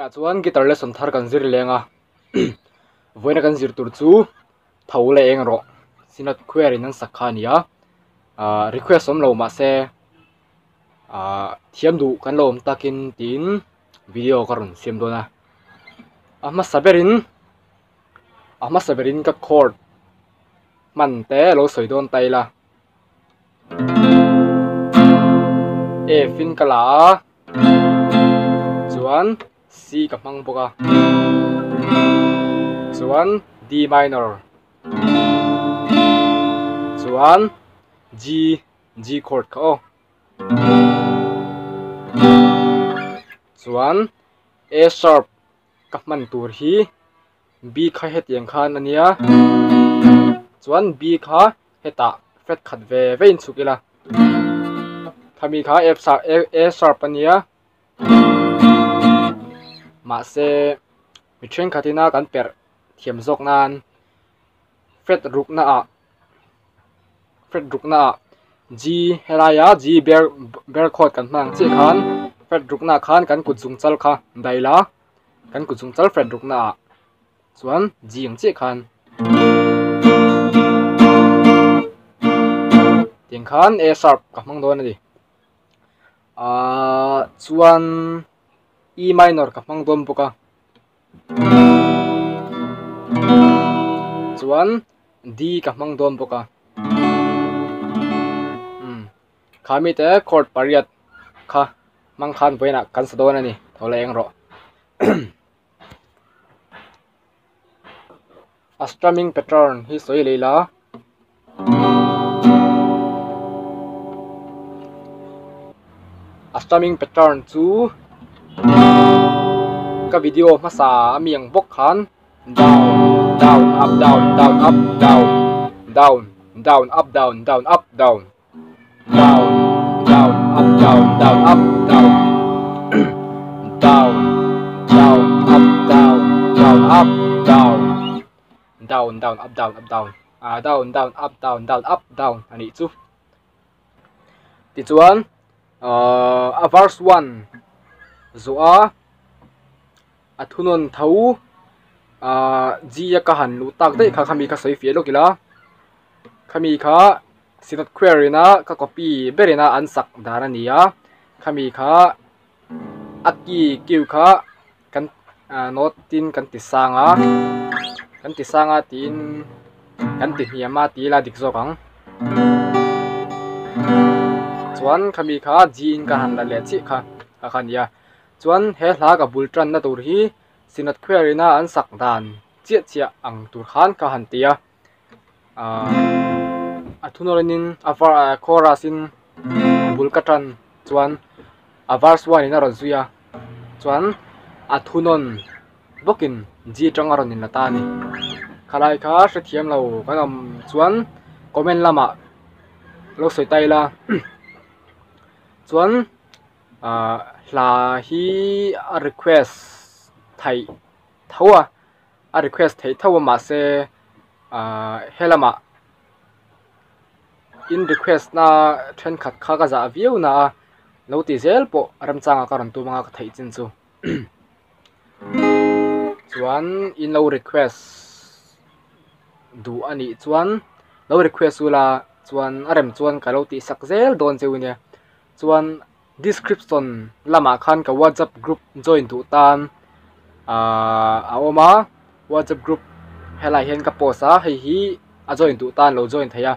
à chuan guitar lesson thar kan zir lenga voina kan zir tur chu thole eng ro sinat query nan sakhania request om lo ma se thiam du kan lom takin tin video karun siam dona ahma saberin ka chord man te lo soidon taila e fin kala chuan C ka hmang boka chuan D minor chuan G chord ka chuan A sharp ka hman tur hi B kha het yang khan ania chuan B kha heta fret khat ve vein chukila khami kha A sharp ania ma se mi thren khatina kan per thiam zok nan fret rukna G helaya G ber chord kan mang che khan fret rukna khan kan kuchung chal kha daila kan kuchung chal fret rukna chuan G ang che khan ting khan A sharp ka mang don ani chuan E minor ka hmang dom boka chuan D ka hmang dom boka khami te chord pariat kha mang khan voina kan sa don ani thole eng ro a strumming pattern hi soi leila a strumming pattern chu ka video masa miang bok khan down up down down up down down down up down down up down down down up down down up down down down up down down up down down down up down up down down down up down down up down ani chu ti chuan a verse 1 zoa athunon thau G ka han lu tak dei kha khami ka soi fielo kila khami kha sinat query na ka copy berina an sak darania khami kha aki kiu kha kan note tin kan ti sanga tin kan ti hiama ti la dik zokang chuan khami kha G in ka han la le chi kha khania chuan he hla ka bultran na tur hi sinat query na an sak dan chia ang tur khan ka han tia athunolenin avar chorus in bulkatan chuan verse 1 in aron zuya chuan athunon bokin G tangaron in latani khalai kha hrethiam lo kanam chuan comment lama lo soi taila chuan hla hi a request thai thawa a request thai thawa ma se helama in request na then khat kha ka za view na noti zel po ram changa karon tu manga thai chin chu chuan in low request du ani chuan low request ula chuan arem chuan ka lo ti sak zel don cheunia chuan description lama khan ka WhatsApp group join du tan oma WhatsApp group helai hen ka posa hei hi a join du tan lo join thaya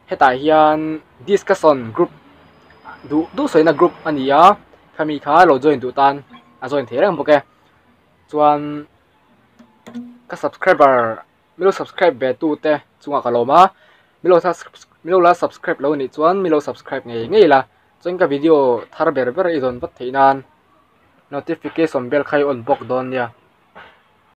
heta hian discussion group du soina group ania khami kha lo join du tan a join therang boke chuan ka subscriber milo subscribe be tu te chunga kaloma milo la subscribe lo ni chuan milo subscribe ngei la chuan ka video thar ber idon bat theinan notification bell khai on bok don ya